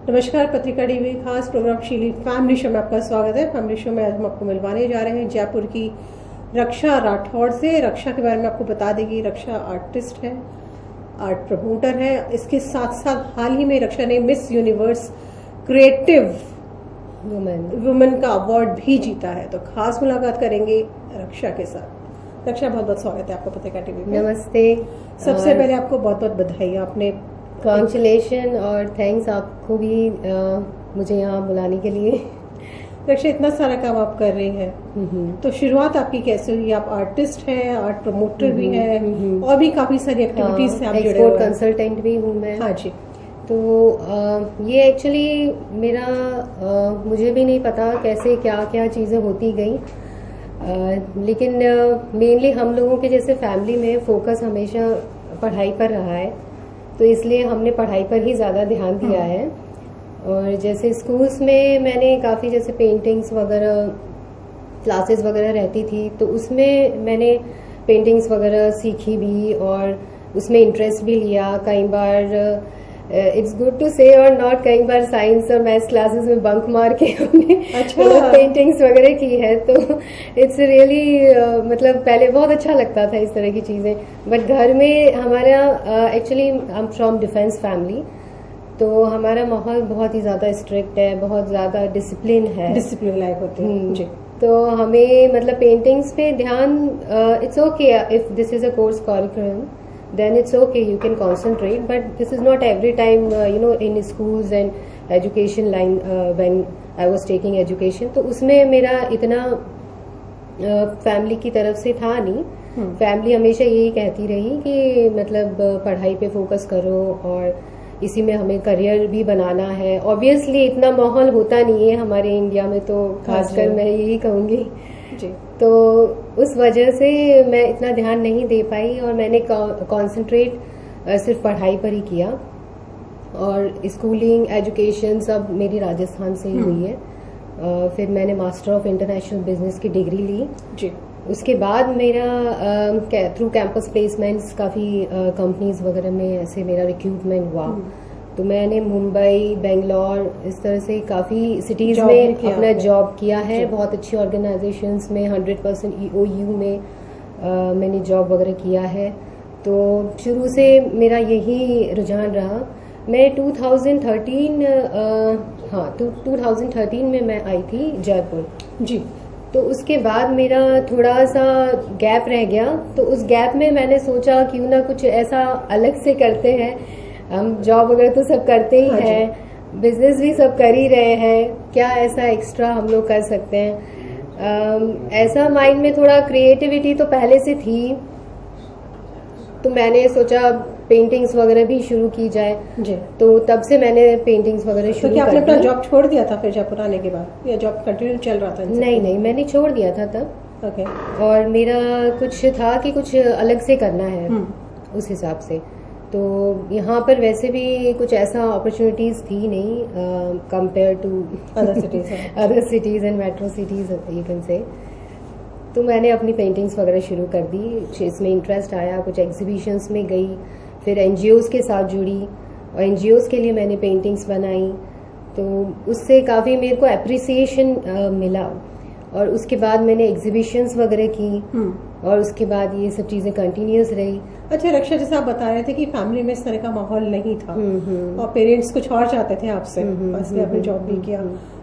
नमस्कार, पत्रिका टीवी खास प्रोग्राम शीली फैमिली शो में आपका स्वागत है। फैमिली शो में आज हम आपको मिलवाने जा रहे हैं जयपुर की रक्षा राठौड़ से। रक्षा के बारे में आपको बता देगी, रक्षा आर्टिस्ट है, आर्ट प्रमोटर है। इसके साथ साथ हाल ही में रक्षा ने मिस यूनिवर्स क्रिएटिव वुमेन का अवार्ड भी जीता है। तो खास मुलाकात करेंगे रक्षा के साथ। रक्षा, बहुत बहुत स्वागत है आपका पत्रिका टीवी में। नमस्ते। सबसे पहले आपको बहुत बहुत बधाई, आपने कॉन्ग्रेचुलेशन और थैंक्स आपको भी मुझे यहाँ बुलाने के लिए। रक्षा, इतना सारा काम आप कर रही हैं, तो शुरुआत आपकी कैसे हुई? आप आर्टिस्ट हैं, आर्ट प्रमोटर भी हैं और भी काफी सारी एक्टिविटीज से आप जुड़े हुए हैं। एक्सपोर्ट कंसल्टेंट भी हूँ मैं। हाँ जी। तो ये एक्चुअली मेरा मुझे भी नहीं पता कैसे क्या क्या चीज़ें होती गई, लेकिन मेनली हम लोगों के जैसे फैमिली में फोकस हमेशा पढ़ाई पर रहा है, तो इसलिए हमने पढ़ाई पर ही ज़्यादा ध्यान दिया है। और जैसे स्कूल्स में मैंने काफ़ी जैसे पेंटिंग्स वगैरह क्लासेस वगैरह रहती थी, तो उसमें मैंने पेंटिंग्स वगैरह सीखी भी और उसमें इंटरेस्ट भी लिया। कई बार इट्स गुड टू से और नॉट, कई बार साइंस और मैथ्स क्लासेस में बंक मार के हमने पेंटिंग्स वगैरह की है। तो इट्स रियली मतलब पहले बहुत अच्छा लगता था इस तरह की चीज़ें, बट घर में हमारा actually I am from defence family, तो हमारा माहौल बहुत ही ज़्यादा स्ट्रिक्ट है, बहुत ज़्यादा डिसिप्लिन है, डिसिप्लिन लाइफ होती है जी। तो हमें मतलब पेंटिंग्स पे ध्यान, it's okay if this is a course curriculum, then it's okay, you can concentrate, but this is not every time in schools and education line when I was taking education, तो उसमें मेरा इतना family की तरफ से था नहीं। Family हमेशा यही कहती रही कि मतलब पढ़ाई पे फोकस करो और इसी में हमें करियर भी बनाना है। ऑब्वियसली इतना माहौल होता नहीं है हमारे इंडिया में, तो खासकर मैं यही कहूँगी जी। तो उस वजह से मैं इतना ध्यान नहीं दे पाई और मैंने कॉन्सेंट्रेट सिर्फ पढ़ाई पर ही किया। और स्कूलिंग एजुकेशन सब मेरी राजस्थान से ही हुई है। फिर मैंने मास्टर ऑफ इंटरनेशनल बिजनेस की डिग्री ली जी। उसके बाद मेरा थ्रू कैंपस प्लेसमेंट्स काफ़ी कंपनीज वगैरह में ऐसे मेरा रिक्रूटमेंट हुआ। तो मैंने मुंबई, बेंगलोर, इस तरह से काफ़ी सिटीज़ में अपना जॉब किया है। बहुत अच्छी ऑर्गेनाइजेशंस में 100% EOU में मैंने जॉब वगैरह किया है। तो शुरू से मेरा यही रुझान रहा। मैं 2013 में मैं आई थी जयपुर जी। तो उसके बाद मेरा थोड़ा सा गैप रह गया, तो उस गैप में मैंने सोचा क्यों ना कुछ ऐसा अलग से करते हैं। हम जॉब वगैरह तो सब करते ही हैं, बिजनेस भी सब कर ही रहे हैं, क्या ऐसा एक्स्ट्रा हम लोग कर सकते हैं। ऐसा माइंड में थोड़ा क्रिएटिविटी तो पहले से थी, तो मैंने सोचा पेंटिंग्स वगैरह भी शुरू की जाए जी। तो तब से मैंने पेंटिंग्स वगैरह शुरू तो आपने अपना जॉब छोड़ दिया था फिर जयपुर आने के बाद, या जॉब कंटिन्यू चल रहा था? नहीं, मैंने छोड़ दिया था तब। ओके। और मेरा कुछ था कि कुछ अलग से करना है उस हिसाब से। तो यहाँ पर वैसे भी कुछ ऐसा अपॉर्चुनिटीज थी नहीं compare to other cities and metro cities you can say. तो मैंने अपनी पेंटिंग्स वगैरह शुरू कर दी। इसमें इंटरेस्ट आया, कुछ एग्जीबिशंस में गई, फिर NGOs के साथ जुड़ी और NGOs के लिए मैंने पेंटिंग्स बनाई। तो उससे काफ़ी मेरे को अप्रिसिएशन मिला और उसके बाद मैंने एग्जीबिशंस वगैरह की और उसके बाद ये सब चीज़ें कंटिन्यूस रही। अच्छा रक्षा, जैसे आप बता रहे थे कि फैमिली में इस तरह का माहौल नहीं था और पेरेंट्स कुछ और चाहते थे आपसे, इसलिए आपने जॉब भी किया।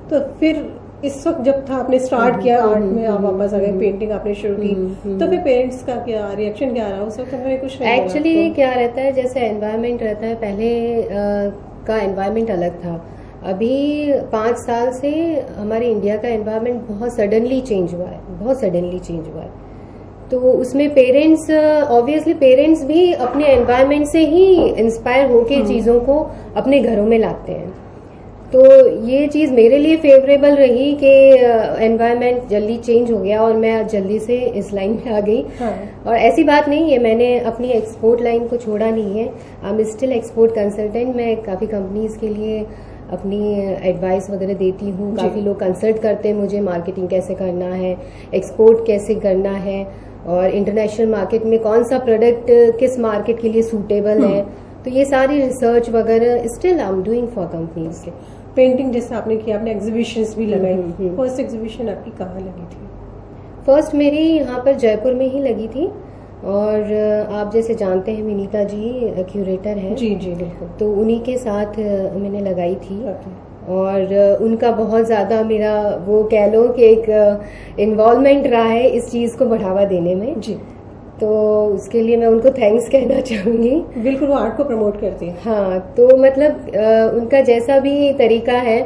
तो फिर इस वक्त जब था आपने स्टार्ट किया आर्ट में, आप वापस आ गए, पेंटिंग आपने शुरू की, तो फिर पेरेंट्स का क्या रिएक्शन क्या रहा उस वक्त? हमें कुछ एक्चुअली क्या रहता है, जैसे एनवायरनमेंट रहता है, पहले का एनवायरनमेंट अलग था। अभी 5 साल से हमारे इंडिया का एनवायरनमेंट बहुत सडनली चेंज हुआ है। तो उसमें पेरेंट्स, ऑब्वियसली पेरेंट्स भी अपने एनवायरनमेंट से ही इंस्पायर होके चीज़ों को अपने घरों में लाते हैं। तो ये चीज़ मेरे लिए फेवरेबल रही कि एनवायरनमेंट जल्दी चेंज हो गया और मैं जल्दी से इस लाइन में आ गई। और ऐसी बात नहीं है, मैंने अपनी एक्सपोर्ट लाइन को छोड़ा नहीं है। I am still export consultant. मैं काफ़ी कंपनीज के लिए अपनी एडवाइस वगैरह देती हूँ। काफ़ी लोग कंसल्ट करते हैं मुझे, मार्केटिंग कैसे करना है, एक्सपोर्ट कैसे करना है और इंटरनेशनल मार्केट में कौन सा प्रोडक्ट किस मार्केट के लिए सूटेबल है। तो ये सारी रिसर्च वगैरह still I am doing for companies. Painting जैसे आपने किया, आपने एग्जीबिशंस भी लगाई, हम्म। फर्स्ट एग्जीबिशन आपकी कहाँ लगी थी? फर्स्ट मेरी यहाँ पर जयपुर में ही लगी थी, और आप जैसे जानते हैं विनीता जी क्यूरेटर हैं, जी जी बिल्कुल। तो उन्हीं के साथ मैंने लगाई थी। ओके। और उनका बहुत ज़्यादा मेरा वो कह लो कि एक इन्वॉल्वमेंट रहा है इस चीज़ को बढ़ावा देने में, जी तो उसके लिए मैं उनको थैंक्स कहना चाहूँगी। बिल्कुल, वो आर्ट को प्रमोट करती है। हाँ, तो मतलब उनका जैसा भी तरीका है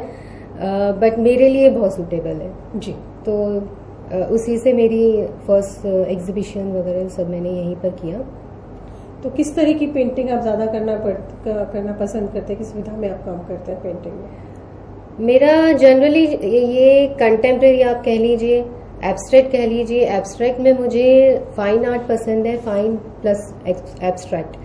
बट मेरे लिए बहुत सूटेबल है। जी। तो उसी से मेरी फर्स्ट एग्जीबिशन वगैरह सब मैंने यहीं पर किया। तो किस तरह की पेंटिंग आप ज़्यादा करना पसंद करते हैं? किस विधा में आप काम करते हैं पेंटिंग में? मेरा जनरली ये कंटेम्प्रेरी आप कह लीजिए, एब्स्ट्रैक्ट कह लीजिए। एब्स्ट्रैक्ट में मुझे फाइन आर्ट पसंद है, फाइन प्लस एब्स्ट्रैक्ट।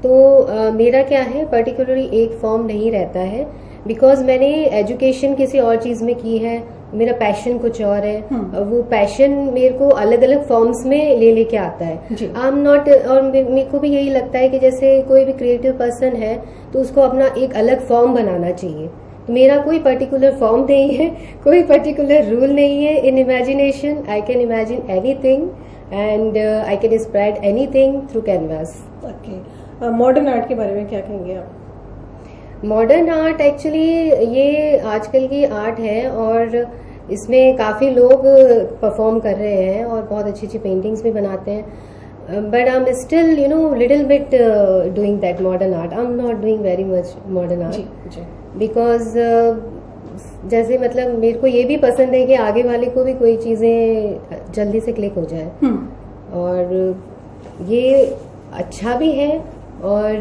तो मेरा क्या है, पर्टिकुलरली एक फॉर्म नहीं रहता है, बिकॉज मैंने एजुकेशन किसी और चीज़ में की है, मेरा पैशन कुछ और है। वो पैशन मेरे को अलग अलग फॉर्म्स में ले लेके आता है। आई एम नॉट, और मेरे को भी यही लगता है कि जैसे कोई भी क्रिएटिव पर्सन है तो उसको अपना एक अलग फॉर्म बनाना चाहिए। तो मेरा कोई पर्टिकुलर फॉर्म नहीं है, कोई पर्टिकुलर रूल नहीं है। इन imagination I can imagine anything and I can spread anything through canvas. Okay. Modern art के बारे में क्या कहेंगे आप? मॉडर्न आर्ट एक्चुअली ये आजकल की आर्ट है, और इसमें काफ़ी लोग परफॉर्म कर रहे हैं और बहुत अच्छी अच्छी पेंटिंग्स भी बनाते हैं। But I am still little bit doing that modern art. I am not doing very much modern art, because जैसे मतलब मेरे को ये भी पसंद है कि आगे वाले को भी कोई चीज़ें जल्दी से क्लिक हो जाए, और ये अच्छा भी है, और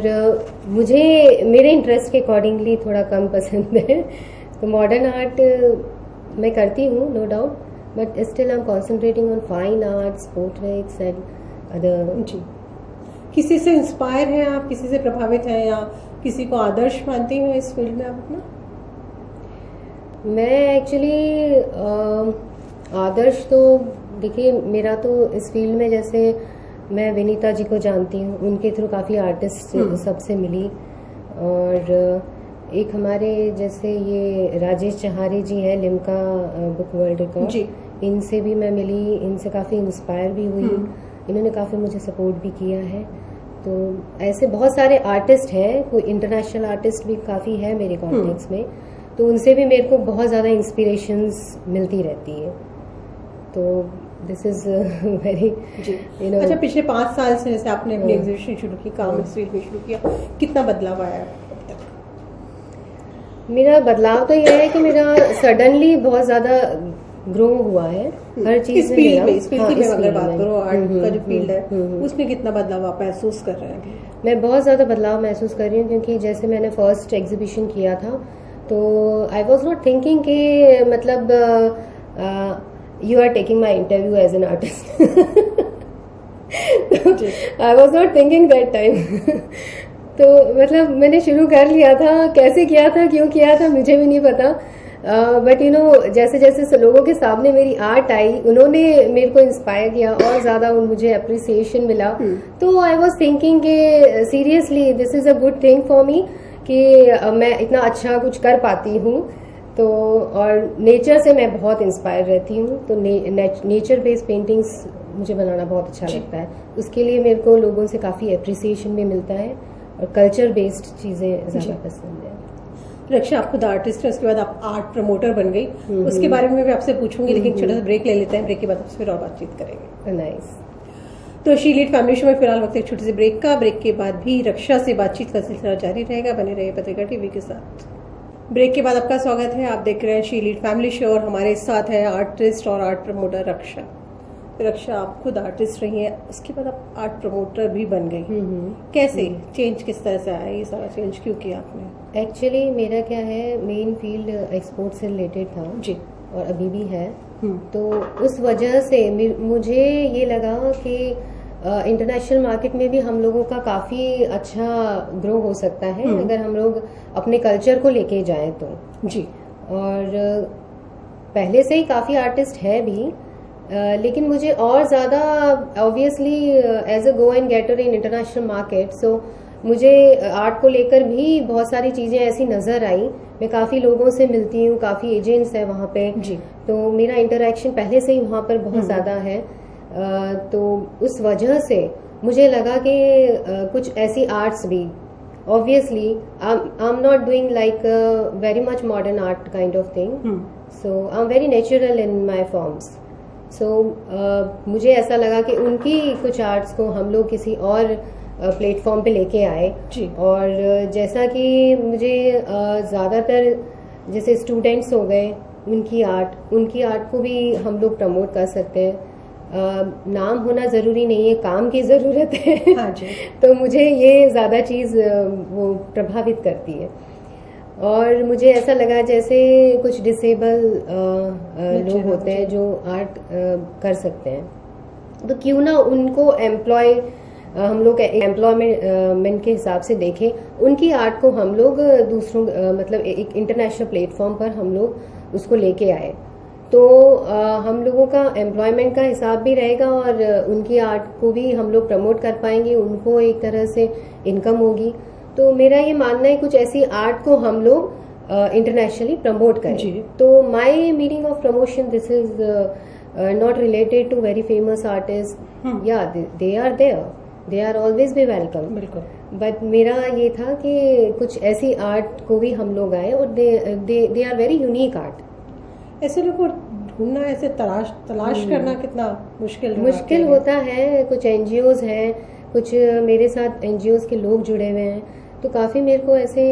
मुझे मेरे इंटरेस्ट के अकॉर्डिंगली थोड़ा कम पसंद है। तो मॉडर्न आर्ट मैं करती हूँ, no doubt, but still I am concentrating on fine arts, portraits and other. जी। किसी से इंस्पायर हैं आप, किसी से प्रभावित हैं, या किसी को आदर्श मानती हैं इस फील्ड में आप अपना? मैं एक्चुअली आदर्श तो देखिए, मेरा तो इस फील्ड में जैसे मैं विनीता जी को जानती हूँ, उनके थ्रू काफ़ी आर्टिस्ट सबसे मिली, और एक हमारे जैसे ये राजेश चहारे जी हैं, लिम्का बुक वर्ल्ड रिकॉर्ड, इनसे भी मैं मिली, इनसे काफ़ी इंस्पायर भी हुई। इन्होंने काफ़ी मुझे सपोर्ट भी किया है। तो ऐसे बहुत सारे आर्टिस्ट हैं, कोई इंटरनेशनल आर्टिस्ट भी काफ़ी है मेरे कॉन्टेक्ट्स में, तो उनसे भी मेरे को बहुत ज़्यादा इंस्पिरेशंस मिलती रहती है। तो दिस इज वेरी अच्छा, पिछले 5 साल से जैसे आपने अपनी एग्जीबिशन शुरू की, काम इस फील्ड में शुरू किया, कितना बदलाव आया अब तक? मेरा बदलाव तो यह है कि मेरा सडनली बहुत ज़्यादा ग्रो हुआ है हर चीज़ इस फील्ड में। इस फील्ड की मैं अगर बात करूँ, आर्ट का जो फील्ड है, उसमें कितना बदलाव आप महसूस कर रहे हैं? मैं बहुत ज़्यादा बदलाव महसूस कर रही हूँ, क्योंकि जैसे मैंने फर्स्ट एग्जीबिशन किया था तो आई वॉज नॉट थिंकिंग कि मतलब you are taking my interview as an artist. I was not thinking that time. तो मतलब मैंने शुरू कर लिया था, कैसे किया था, क्यों किया था, मुझे भी नहीं पता। बट जैसे जैसे लोगों के सामने मेरी आर्ट आई, उन्होंने मेरे को इंस्पायर किया और ज़्यादा मुझे अप्रिसिएशन मिला। तो आई वॉज थिंकिंग कि seriously this is a good thing for me कि मैं इतना अच्छा कुछ कर पाती हूँ। तो और नेचर से मैं बहुत इंस्पायर रहती हूँ, तो नेचर बेस्ड पेंटिंग्स मुझे बनाना बहुत अच्छा लगता है। उसके लिए मेरे को लोगों से काफ़ी अप्रिसिएशन भी मिलता है, और कल्चर बेस्ड चीज़ें ज़्यादा पसंद है। रक्षा, आप खुद आर्टिस्ट है, उसके बाद आप आर्ट प्रमोटर बन गई, उसके बारे में भी आपसे पूछूंगी, लेकिन छोटा सा ब्रेक ले लेते हैं। ब्रेक के बाद आपसे फिर और बातचीत करेंगे। नाइस। तो शी लीड फैमिली शो में फिलहाल वक्त एक छोटी सी ब्रेक का। ब्रेक के बाद भी रक्षा से बातचीत का सिलसिला जारी रहेगा, बने रहिए पत्रिका टीवी के साथ। ब्रेक के बाद आपका स्वागत है, आप देख रहे हैं शी लीड फैमिली शो, और हमारे साथ है आर्टिस्ट और आर्ट प्रमोटर रक्षा। रक्षा, आप खुद आर्टिस्ट रही हैं, उसके बाद आप आर्ट प्रमोटर भी बन गई। कैसे चेंज, किस तरह से आया ये सारा चेंज, क्यों किया आपने? एक्चुअली मेरा क्या है, मेन फील्ड एक्सपोर्ट से रिलेटेड था जी, और अभी भी है। तो उस वजह से मुझे ये लगा कि इंटरनेशनल मार्केट में भी हम लोगों का काफ़ी अच्छा ग्रो हो सकता है अगर हम लोग अपने कल्चर को लेके जाएं तो जी। और पहले से ही काफ़ी आर्टिस्ट है भी, लेकिन मुझे और ज़्यादा obviously as a go and getter in international market, so मुझे आर्ट को लेकर भी बहुत सारी चीज़ें ऐसी नज़र आई। मैं काफ़ी लोगों से मिलती हूँ, काफ़ी एजेंट्स हैं वहाँ पे जी। तो मेरा इंटरेक्शन पहले से ही वहाँ पर बहुत ज़्यादा है। तो उस वजह से मुझे लगा कि कुछ ऐसी आर्ट्स भी obviously I'm not doing like a very much modern art kind of thing, so I'm very natural in my forms. So मुझे ऐसा लगा कि उनकी कुछ आर्ट्स को हम लोग किसी और प्लेटफॉर्म पे लेके आए जी। और जैसा कि मुझे ज़्यादातर जैसे स्टूडेंट्स हो गए उनकी आर्ट को भी हम लोग प्रमोट कर सकते हैं। नाम होना ज़रूरी नहीं है, काम की ज़रूरत है। हाँ जी। तो मुझे ये ज़्यादा चीज़ वो प्रभावित करती है और मुझे ऐसा लगा जैसे कुछ डिसेबल लोग होते हैं जो आर्ट कर सकते हैं, तो क्यों ना उनको हम लोग एम्प्लॉयमेंट के हिसाब से देखें, उनकी आर्ट को हम लोग दूसरों मतलब एक इंटरनेशनल प्लेटफॉर्म पर हम लोग उसको लेके आए तो हम लोगों का एम्प्लॉयमेंट का हिसाब भी रहेगा और उनकी आर्ट को भी हम लोग प्रमोट कर पाएंगे, उनको एक तरह से इनकम होगी। तो मेरा ये मानना है कुछ ऐसी आर्ट को हम लोग इंटरनेशनली प्रमोट करें। तो my meaning of promotion this is not related to very famous artist, या they are there, they are always be welcome, बिल्कुल। बट मेरा ये था कि कुछ ऐसी आर्ट को भी हम लोग आए और they are very unique art. ऐसे लोग को ढूंढना, ऐसे तलाश करना कितना मुश्किल होता है। कुछ एनजीओज हैं, कुछ मेरे साथ एनजीओज के लोग जुड़े हुए हैं, तो काफ़ी मेरे को ऐसे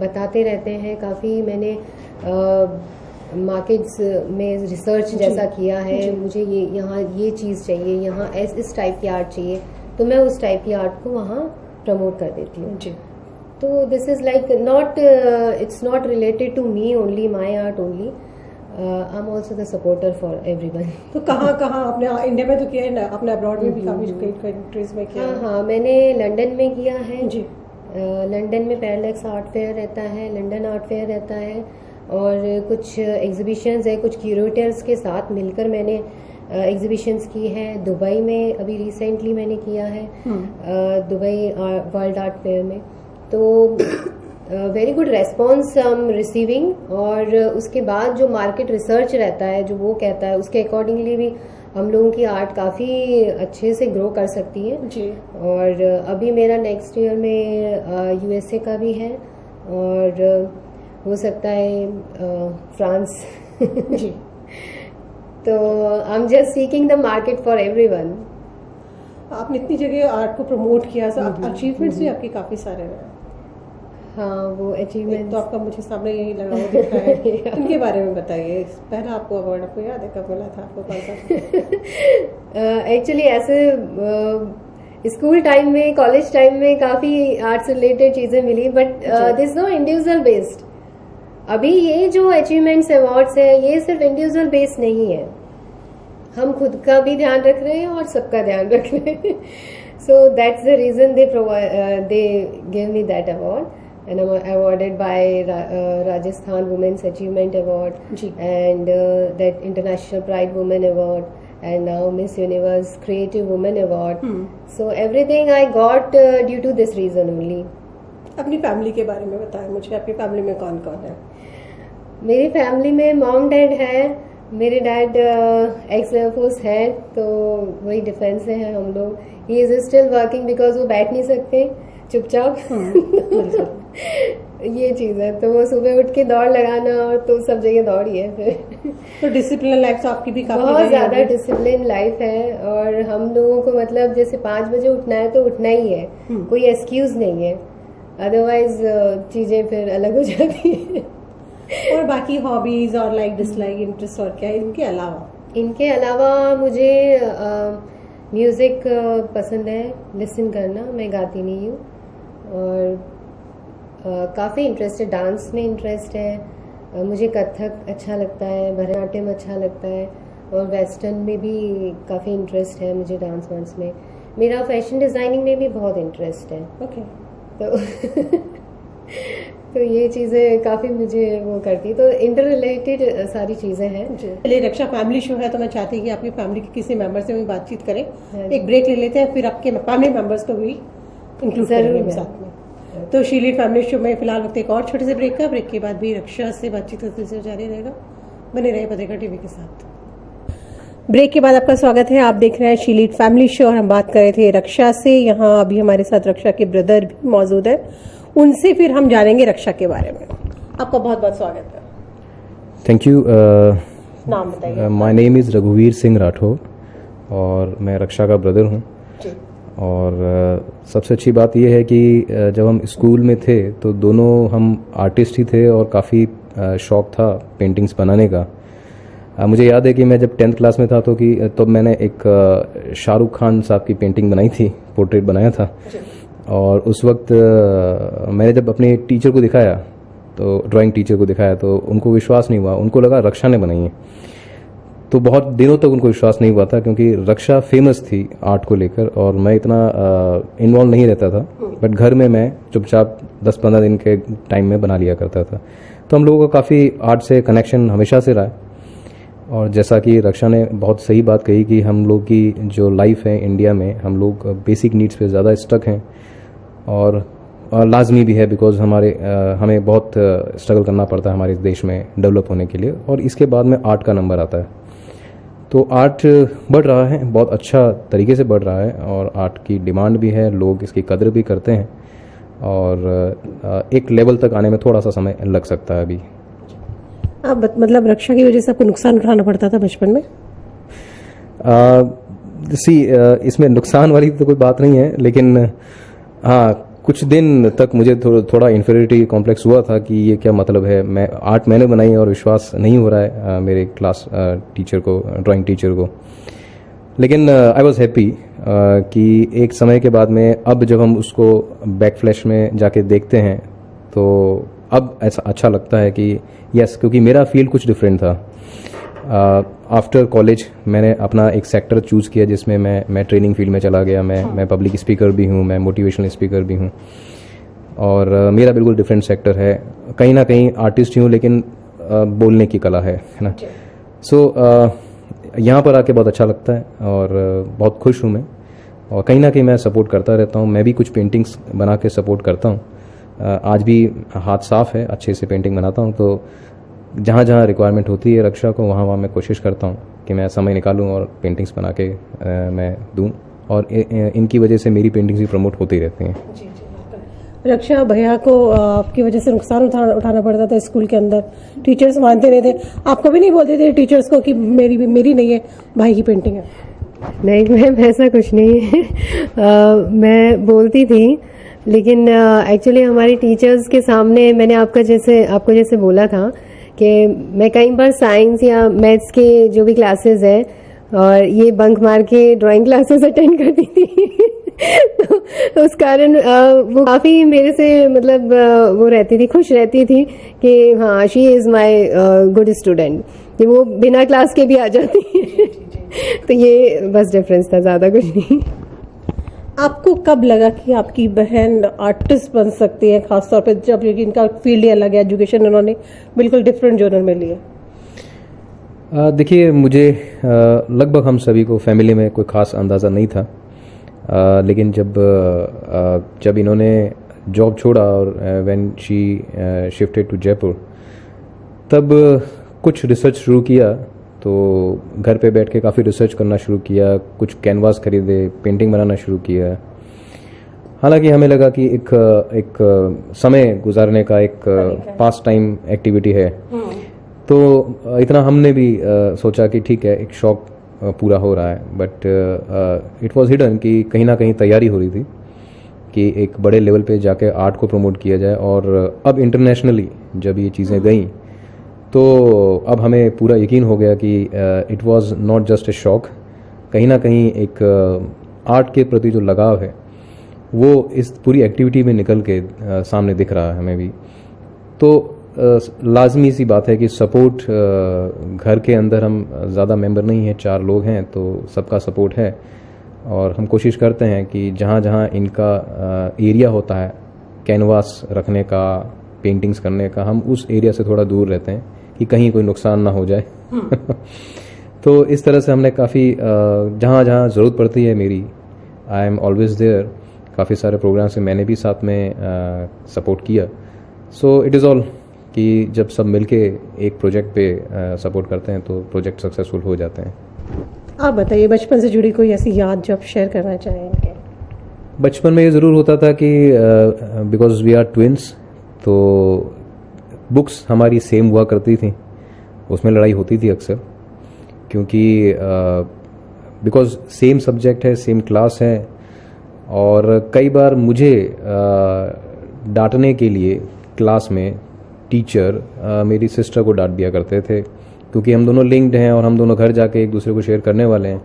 बताते रहते हैं। काफ़ी मैंने मार्केट्स में रिसर्च जैसा किया है, मुझे ये यहाँ ये चीज़ चाहिए, यहाँ इस टाइप की आर्ट चाहिए, तो मैं उस टाइप की आर्ट को वहाँ प्रमोट कर देती हूँ। तो this is like not, it's not related to me only, my art only, I am also the supporter for everyone. तो कहाँ अपने इंडिया में तो किया है ना, अपने अब्रॉड में भी काफ़ी कंट्रीज में किया? हाँ, मैंने लंदन में किया है जी। लंदन में पैरालेक्स आर्ट फेयर रहता है, लंदन आर्ट फेयर रहता है और कुछ एग्जीबिशंस है, कुछ क्यूरेटर्स के साथ मिलकर मैंने एग्जीबिशंस की है। दुबई में अभी रिसेंटली मैंने किया है, दुबई वर्ल्ड आर्ट फेयर में। तो very good response I am receiving और उसके बाद जो मार्केट रिसर्च रहता है, जो वो कहता है, उसके अकॉर्डिंगली भी हम लोगों की आर्ट काफ़ी अच्छे से ग्रो कर सकती है जी। और अभी मेरा नेक्स्ट ईयर में यूएसए का भी है और हो सकता है फ्रांस। जी। तो I am just seeking the market for everyone. आपने इतनी जगह आर्ट को प्रमोट किया, अचीवमेंट्स भी आपके काफ़ी सारे रहे। हाँ, वो अचीवमेंट तो आपका मुझे सामने यही लगा हुआ दिख रहा है। इनके बारे में बताइए। पहला आपको अवार्ड आपको याद है कब मिला था, आपको कौन सा? एक्चुअली ऐसे स्कूल टाइम में, कॉलेज टाइम में काफ़ी आर्ट से रिलेटेड चीज़ें मिली, but this no individual based. अभी ये जो अचीवमेंट्स अवार्ड्स है ये सिर्फ इंडिविजुअल बेस्ड नहीं है, हम खुद का भी ध्यान रख रहे हैं और सबका ध्यान रख रहे हैं। So that's the reason they give me that award and I'm awarded by Rajasthan Women's Achievement Award and that International Pride Women Award and now Miss Universe Creative Women Award. So everything I got due to this reason only. अपनी family के बारे में बताएं मुझे, आपकी family में कौन कौन है? मेरी फैमिली में मॉम डैड है। मेरे डैड एक्स एयरफोर्स है, तो वही डिफेंस से है हम लोग। He is still working because वो बैठ नहीं सकते चुपचाप। ये चीज़ है, तो वो सुबह उठ के दौड़ लगाना और तो सब जगह दौड़ ही है फिर। तो डिसिप्लिन लाइफ तो आपकी भी काफी बहुत ज़्यादा डिसिप्लिन लाइफ है और हम लोगों को मतलब जैसे 5 बजे उठना है तो उठना ही है, कोई एक्सक्यूज नहीं है, अदरवाइज चीज़ें फिर अलग हो जाती है। और बाकी हॉबीज और लाइक डिसलाइक इंटरेस्ट और क्या इनके अलावा? इनके अलावा मुझे म्यूज़िक पसंद है, लिसन करना। मैं गाती नहीं हूँ और काफ़ी इंटरेस्ट है, डांस में इंटरेस्ट है। मुझे कथक अच्छा लगता है, भरतनाट्यम अच्छा लगता है और वेस्टर्न में भी काफ़ी इंटरेस्ट है मुझे, डांस वांस में। मेरा फैशन डिज़ाइनिंग में भी बहुत इंटरेस्ट है। ओके। तो ये चीज़ें काफ़ी मुझे वो करती है, तो इंटर रिलेटेड सारी चीज़ें हैं। चलिए, रक्षा फैमिली शो है तो मैं चाहती हूँ कि आपकी फैमिली के किसी मेंबर से भी बातचीत करें। एक ब्रेक ले लेते हैं, फिर आपके फैमिली मेंबर्स को भी इंक्लूड करेंगे हम साथ में। तो शीली फैमिली शो में फिलहाल वक्त एक और छोटे से ब्रेक का, ब्रेक के बाद भी रक्षा से बातचीत का सिलसिला जारी रहेगा। बने रहे पत्रिका टीवी के साथ। ब्रेक के बाद आपका स्वागत है। आप देख रहे हैं शी लीड फैमिली शो और हम बात कर रहे थे रक्षा से। यहाँ अभी हमारे साथ रक्षा के ब्रदर भी मौजूद है, उनसे फिर हम जानेंगे रक्षा के बारे में। आपका बहुत बहुत स्वागत है। Thank you. नाम बताइए। माय नेम इज़ रघुवीर सिंह राठौर और मैं रक्षा का ब्रदर हूँ। और सबसे अच्छी बात यह है कि जब हम स्कूल में थे तो दोनों हम आर्टिस्ट ही थे और काफ़ी शौक था पेंटिंग्स बनाने का। मुझे याद है कि मैं जब 10th क्लास में था तो मैंने एक शाहरुख खान साहब की पेंटिंग बनाई थी, पोर्ट्रेट बनाया था। और उस वक्त मैंने जब अपने टीचर को दिखाया, तो ड्राइंग टीचर को दिखाया, तो उनको विश्वास नहीं हुआ। उनको लगा रक्षा ने बनाई है। तो बहुत दिनों तक उनको विश्वास नहीं हुआ था क्योंकि रक्षा फेमस थी आर्ट को लेकर और मैं इतना इन्वॉल्व नहीं रहता था। बट घर में मैं चुपचाप 10-15 दिन के टाइम में बना लिया करता था। तो हम लोगों का काफ़ी आर्ट से कनेक्शन हमेशा से रहा है। और जैसा कि रक्षा ने बहुत सही बात कही कि हम लोग की जो लाइफ है इंडिया में, हम लोग बेसिक नीड्स पे ज़्यादा स्टक हैं और लाजमी भी है बिकॉज हमें बहुत स्ट्रगल करना पड़ता है हमारे देश में डेवलप होने के लिए। और इसके बाद में आर्ट का नंबर आता है। तो आर्ट बढ़ रहा है, बहुत अच्छा तरीके से बढ़ रहा है और आर्ट की डिमांड भी है, लोग इसकी कदर भी करते हैं। और एक लेवल तक आने में थोड़ा सा समय लग सकता है अभी। अब मतलब रक्षा की वजह से आपको नुकसान उठाना पड़ता था बचपन में? इसमें नुकसान वाली तो कोई बात नहीं है, लेकिन हाँ, कुछ दिन तक मुझे थोड़ा इन्फीरियरिटी कॉम्प्लेक्स हुआ था कि ये क्या मतलब है, मैंने बनाई और विश्वास नहीं हो रहा है मेरे क्लास टीचर को, ड्राइंग टीचर को। लेकिन आई वॉज हैप्पी कि एक समय के बाद में अब जब हम उसको बैक फ्लैश में जाके देखते हैं तो अब ऐसा अच्छा लगता है कि यस, क्योंकि मेरा फील्ड कुछ डिफरेंट था। आफ्टर कॉलेज मैंने अपना एक सेक्टर चूज़ किया जिसमें मैं ट्रेनिंग फील्ड में चला गया। मैं पब्लिक स्पीकर भी हूँ, मैं मोटिवेशनल स्पीकर भी हूँ और मेरा बिल्कुल डिफरेंट सेक्टर है। कहीं ना कहीं आर्टिस्ट ही हूँ लेकिन बोलने की कला है ना। सो यहाँ पर आके बहुत अच्छा लगता है और बहुत खुश हूँ मैं। और कहीं ना कहीं मैं सपोर्ट करता रहता हूँ। मैं भी कुछ पेंटिंग्स बना के सपोर्ट करता हूँ। आज भी हाथ साफ है, अच्छे से पेंटिंग बनाता हूँ। तो जहाँ जहाँ रिक्वायरमेंट होती है रक्षा को, वहाँ मैं कोशिश करता हूँ कि मैं समय निकालूँ और पेंटिंग्स बना के मैं दूँ। और इनकी वजह से मेरी पेंटिंग्स भी प्रमोट होती रहती हैं। जी जी। रक्षा भैया को आपकी वजह से नुकसान उठाना पड़ता था स्कूल के अंदर। टीचर्स मानते नहीं थे, आपको भी नहीं बोलते थे टीचर्स को कि मेरी नहीं है, भाई की पेंटिंग है? नहीं मैम, ऐसा कुछ नहीं है। मैं बोलती थी, लेकिन एक्चुअली हमारी टीचर्स के सामने मैंने आपको जैसे बोला था कि मैं कई बार साइंस या मैथ्स के जो भी क्लासेस है और ये बंक मार के ड्राइंग क्लासेस अटेंड करती थी। तो उस कारण वो काफ़ी मेरे से मतलब वो रहती थी, खुश रहती थी कि हाँ, she is my good student, कि वो बिना क्लास के भी आ जाती है। तो ये बस डिफरेंस था, ज़्यादा कुछ नहीं। आपको कब लगा कि आपकी बहन आर्टिस्ट बन सकती है, खासतौर पे जब इनका फील्ड ही अलग है, एजुकेशन उन्होंने बिल्कुल डिफरेंट जर्नल में लिया? देखिए, मुझे लगभग हम सभी को फैमिली में कोई ख़ास अंदाज़ा नहीं था। लेकिन जब इन्होंने जॉब छोड़ा और when she shifted to Jaipur, तब कुछ रिसर्च शुरू किया। तो घर पे बैठ के काफ़ी रिसर्च करना शुरू किया, कुछ कैनवास खरीदे, पेंटिंग बनाना शुरू किया। हालांकि हमें लगा कि एक समय गुजारने का एक पास टाइम एक्टिविटी है, तो इतना हमने भी सोचा कि ठीक है, एक शौक पूरा हो रहा है। बट इट वाज हिडन कि कहीं ना कहीं तैयारी हो रही थी कि एक बड़े लेवल पे जाके आर्ट को प्रमोट किया जाए। और अब इंटरनेशनली जब ये चीज़ें गईं तो अब हमें पूरा यकीन हो गया कि it was not just a शौक, कहीं ना कहीं एक आर्ट के प्रति जो लगाव है वो इस पूरी एक्टिविटी में निकल के सामने दिख रहा है हमें भी। तो लाजमी सी बात है कि सपोर्ट घर के अंदर हम ज़्यादा मेंबर नहीं हैं, 4 लोग हैं, तो सबका सपोर्ट है। और हम कोशिश करते हैं कि जहाँ जहाँ इनका एरिया होता है कैनवास रखने का, पेंटिंग्स करने का, हम उस एरिया से थोड़ा दूर रहते हैं कि कहीं कोई नुकसान ना हो जाए। तो इस तरह से हमने काफ़ी जहाँ जहाँ ज़रूरत पड़ती है मेरी, आई एम ऑलवेज देयर। काफ़ी सारे प्रोग्राम से मैंने भी साथ में सपोर्ट किया. सो इट इज़ ऑल कि जब सब मिलके एक प्रोजेक्ट पे सपोर्ट करते हैं तो प्रोजेक्ट सक्सेसफुल हो जाते हैं. आप बताइए बचपन से जुड़ी कोई ऐसी याद जो आप शेयर करना चाहेंगे? बचपन में ये ज़रूर होता था कि बिकॉज वी आर ट्विंस, तो बुक्स हमारी सेम हुआ करती थी, उसमें लड़ाई होती थी अक्सर, क्योंकि बिकॉज सेम सब्जेक्ट है, सेम क्लास है, और कई बार मुझे डांटने के लिए क्लास में टीचर मेरी सिस्टर को डांट दिया करते थे, क्योंकि हम दोनों लिंक्ड हैं और हम दोनों घर जाके एक दूसरे को शेयर करने वाले हैं,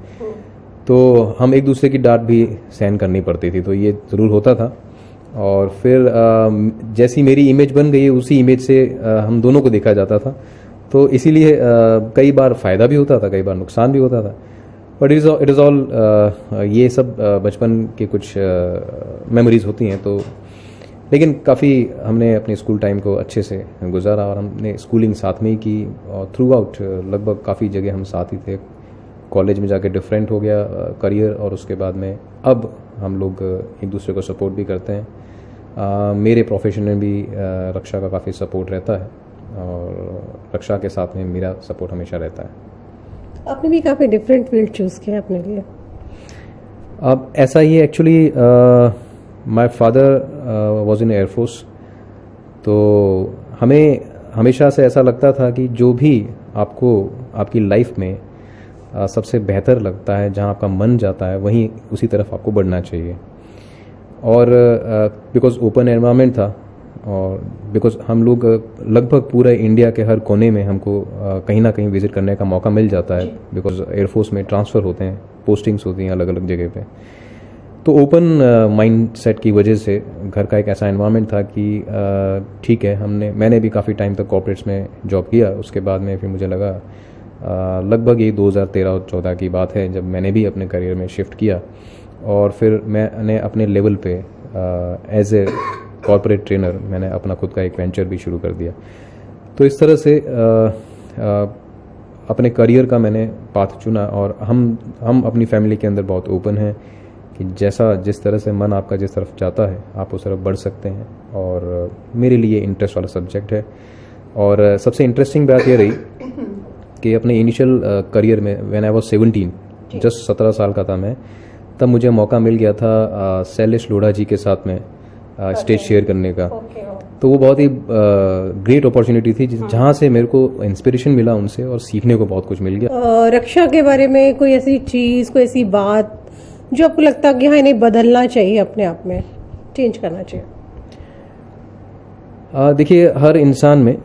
तो हम एक दूसरे की डांट भी सहन करनी पड़ती थी. तो ये ज़रूर होता था. और फिर जैसी मेरी इमेज बन गई उसी इमेज से हम दोनों को देखा जाता था, तो इसीलिए कई बार फ़ायदा भी होता था, कई बार नुकसान भी होता था. बट इट इज़ ऑल ये सब बचपन के कुछ मेमोरीज होती हैं. तो लेकिन काफ़ी हमने अपने स्कूल टाइम को अच्छे से गुजारा, और हमने स्कूलिंग साथ में ही की, और थ्रू आउट लगभग काफ़ी जगह हम साथ ही थे. कॉलेज में जाके डिफरेंट हो गया करियर, और उसके बाद में अब हम लोग एक दूसरे को सपोर्ट भी करते हैं. मेरे प्रोफेशन में भी रक्षा का काफ़ी सपोर्ट रहता है, और रक्षा के साथ में मेरा सपोर्ट हमेशा रहता है. आपने भी काफ़ी डिफरेंट फील्ड चूज़ किया अपने लिए. अब ऐसा ही actually my father was in air force, तो हमें हमेशा से ऐसा लगता था कि जो भी आपको आपकी लाइफ में सबसे बेहतर लगता है, जहाँ आपका मन जाता है, वहीं उसी तरफ आपको बढ़ना चाहिए. और बिकॉज ओपन एनवायरनमेंट था, और बिकॉज हम लोग लगभग पूरे इंडिया के हर कोने में हमको कहीं ना कहीं विजिट करने का मौका मिल जाता है, बिकॉज एयरफोर्स में ट्रांसफ़र होते हैं, पोस्टिंग्स होती हैं अलग अलग जगह पे. तो ओपन माइंड सेट की वजह से घर का एक ऐसा एनवायरनमेंट था कि ठीक है, मैंने भी काफ़ी टाइम तक कॉर्पोरेट्स में जॉब किया. उसके बाद में फिर मुझे लगा लगभग ये 2013-14 की बात है जब मैंने भी अपने करियर में शिफ्ट किया, और फिर मैंने अपने लेवल पे एज ए कॉर्पोरेट ट्रेनर मैंने अपना खुद का एक वेंचर भी शुरू कर दिया. तो इस तरह से अपने करियर का मैंने पाथ चुना, और हम अपनी फैमिली के अंदर बहुत ओपन हैं कि जिस तरह से मन आपका जिस तरफ जाता है आप उस तरफ बढ़ सकते हैं. और मेरे लिए इंटरेस्ट वाला सब्जेक्ट है. और सबसे इंटरेस्टिंग बात ये रही कि अपने इनिशियल करियर में व्हेन आई वाज 17, जस्ट 17 साल का था मैं, तब मुझे मौका मिल गया था शैलेश लोढ़ा जी के साथ में स्टेज शेयर करने का. तो वो बहुत ही ग्रेट अपॉर्चुनिटी थी, जहाँ से मेरे को इंस्पिरेशन मिला उनसे, और सीखने को बहुत कुछ मिल गया. रक्षा के बारे में कोई ऐसी चीज़, कोई ऐसी बात जो आपको लगता है कि हाँ इन्हें बदलना चाहिए, अपने आप में चेंज करना चाहिए? देखिए, हर इंसान में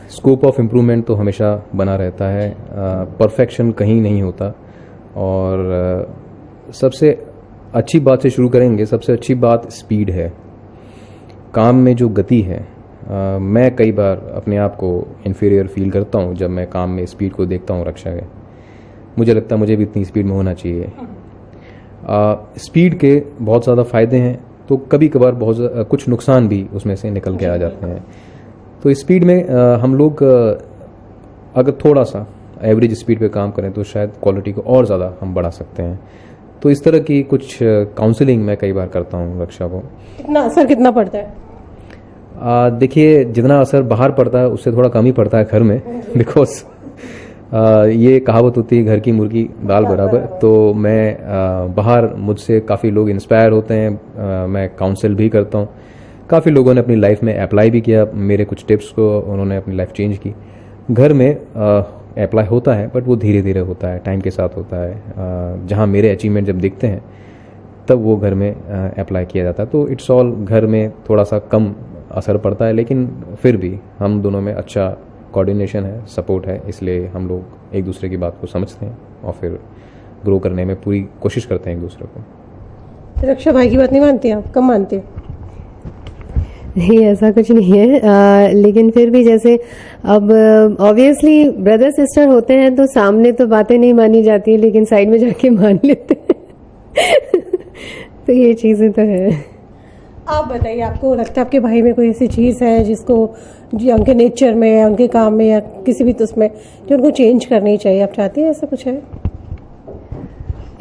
स्कोप ऑफ इम्प्रूवमेंट तो हमेशा बना रहता है. परफेक्शन कहीं नहीं होता. और सबसे अच्छी बात से शुरू करेंगे. सबसे अच्छी बात स्पीड है. काम में जो गति है, मैं कई बार अपने आप को इन्फीरियर फील करता हूँ जब मैं काम में स्पीड को देखता हूँ रक्षा के. मुझे लगता है मुझे भी इतनी स्पीड में होना चाहिए. स्पीड के बहुत ज़्यादा फ़ायदे हैं, तो कभी कभार बहुत कुछ नुकसान भी उसमें से निकल के आ जाते हैं. तो स्पीड में हम लोग अगर थोड़ा सा एवरेज स्पीड पे काम करें तो शायद क्वालिटी को और ज़्यादा हम बढ़ा सकते हैं. तो इस तरह की कुछ काउंसलिंग मैं कई बार करता हूँ रक्षा को. कितना असर कितना पड़ता है? देखिए, जितना असर बाहर पड़ता है उससे थोड़ा कम ही पड़ता है घर में, बिकॉज ये कहावत होती है घर की मुर्गी दाल बराबर. तो मैं बाहर मुझसे काफ़ी लोग इंस्पायर होते हैं. मैं काउंसिल भी करता हूँ. काफ़ी लोगों ने अपनी लाइफ में अप्लाई भी किया मेरे कुछ टिप्स को, उन्होंने अपनी लाइफ चेंज की. घर में अप्लाई होता है, बट वो धीरे धीरे होता है, टाइम के साथ होता है. जहाँ मेरे अचीवमेंट जब दिखते हैं तब वो घर में अप्लाई किया जाता है. तो इट्स ऑल घर में थोड़ा सा कम असर पड़ता है, लेकिन फिर भी हम दोनों में अच्छा कोऑर्डिनेशन है, सपोर्ट है, इसलिए हम लोग एक दूसरे की बात को समझते हैं और फिर ग्रो करने में पूरी कोशिश करते हैं एक दूसरे को. रक्षा भाई की बात नहीं मानती आप? कम मानते? नहीं, ऐसा कुछ नहीं है. लेकिन फिर भी जैसे अब ऑब्वियसली ब्रदर सिस्टर होते हैं तो सामने तो बातें नहीं मानी जाती, लेकिन साइड में जाके मान लेते हैं. तो ये चीज़ें तो है. आप बताइए, आपको लगता है आपके भाई में कोई ऐसी चीज़ है जिसको उनके नेचर में या उनके काम में या किसी भी उसमें जो उनको चेंज करनी चाहिए, आप चाहती हैं? ऐसा कुछ है?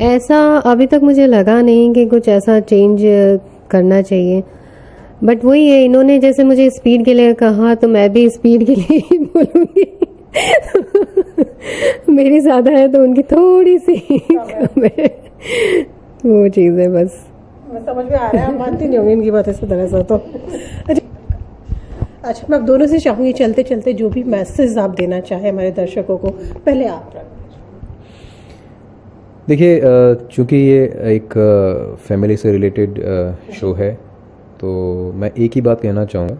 ऐसा अभी तक मुझे लगा नहीं कि कुछ ऐसा चेंज करना चाहिए, बट वही है, इन्होंने जैसे मुझे स्पीड के लिए कहा तो मैं भी स्पीड के लिए ही बोलूँगी। मेरी ज़्यादा है तो उनकी थोड़ी सी कम है, वो चीज़ है बस। मैं समझ में आ रहा है, आप मानती नहीं होंगी इनकी बात इस तरह से तो। अच्छा, मैं आप दोनों से चाहूँगी चलते चलते जो भी मैसेज आप देना चाहे हमारे दर्शकों को, पहले आप। देखिए, चूँकि ये एक फैमिली से रिलेटेड शो है, तो मैं एक ही बात कहना चाहूँगा,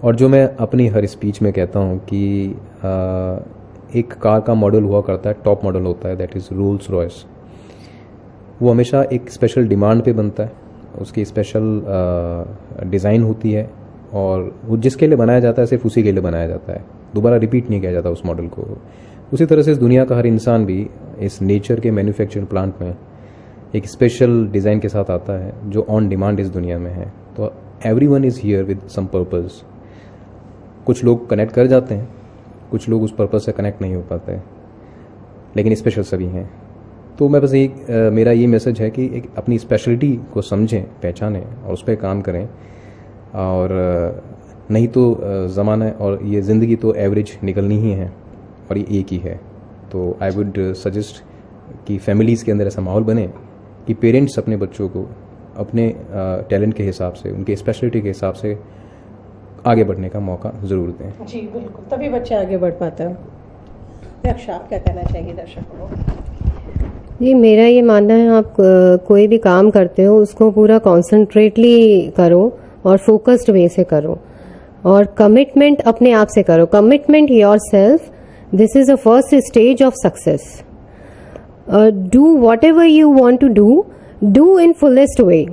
और जो मैं अपनी हर स्पीच में कहता हूँ कि एक कार का मॉडल हुआ करता है, टॉप मॉडल होता है, दैट इज़ रोल्स रॉयस। वो हमेशा एक स्पेशल डिमांड पे बनता है, उसकी स्पेशल डिज़ाइन होती है, और वो जिसके लिए बनाया जाता है सिर्फ उसी के लिए बनाया जाता है, दोबारा रिपीट नहीं किया जाता उस मॉडल को। उसी तरह से इस दुनिया का हर इंसान भी इस नेचर के मैन्युफैक्चरिंग प्लांट में एक स्पेशल डिज़ाइन के साथ आता है जो ऑन डिमांड इस दुनिया में है। तो everyone is here with some purpose. कुछ लोग कनेक्ट कर जाते हैं, कुछ लोग उस पर्पस से कनेक्ट नहीं हो पाते, लेकिन स्पेशल सभी हैं। तो मैं बस मेरा ये मैसेज है कि एक अपनी स्पेशलिटी को समझें, पहचानें और उस पर काम करें, और नहीं तो ज़माना और ये ज़िंदगी तो एवरेज निकलनी ही है, और ये एक ही है। तो आई वुड सजेस्ट कि फैमिलीज़ के अंदर ऐसा माहौल बने कि पेरेंट्स अपने बच्चों को अपने टैलेंट के हिसाब से, उनके स्पेशलिटी के हिसाब से आगे बढ़ने का मौका ज़रूर दें। जी बिल्कुल, तभी बच्चे आगे बढ़ पाते हैं। रक्षा, आप क्या कहना चाहेंगे दर्शकों को? जी, मेरा ये मानना है, आप कोई भी काम करते हो उसको पूरा कॉन्सेंट्रेटली करो और फोकस्ड वे से करो, और कमिटमेंट अपने आप से करो। Commitment yourself, this is the first stage of success. Do whatever you want to do in fullest way.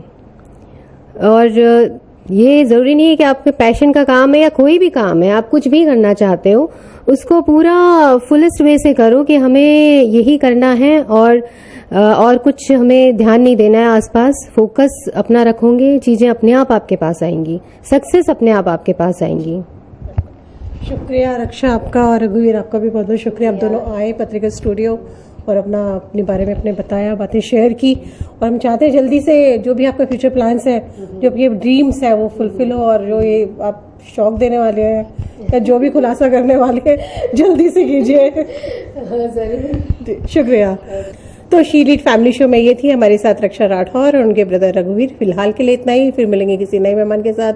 और ये ज़रूरी नहीं है कि आपके पैशन का काम है या कोई भी काम है, आप कुछ भी करना चाहते हो उसको पूरा फुलेस्ट वे से करो कि हमें यही करना है, और कुछ हमें ध्यान नहीं देना है आसपास। फोकस अपना रखोगे, चीज़ें अपने आप आपके पास आएंगी, सक्सेस अपने आप आपके पास आएंगी। शुक्रिया रक्षा आपका, और रघुवीर आपका भी बहुत बहुत शुक्रिया। आप दोनों आए पत्रिका स्टूडियो और अपने बारे में अपने बताया, बातें शेयर की, और हम चाहते हैं जल्दी से जो भी आपका फ्यूचर प्लान्स है, जो आपके ड्रीम्स है वो फुलफिल हो, और जो ये आप शौक देने वाले हैं या जो भी खुलासा करने वाले हैं जल्दी से कीजिए। शुक्रिया। तो शी लीड फैमिली शो में ये थी हमारे साथ रक्षा राठौर और उनके ब्रदर रघुवीर। फिलहाल के लिए इतना ही, फिर मिलेंगे किसी नए मेहमान के साथ,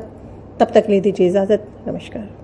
तब तक ले दीजिए इजाजत। नमस्कार।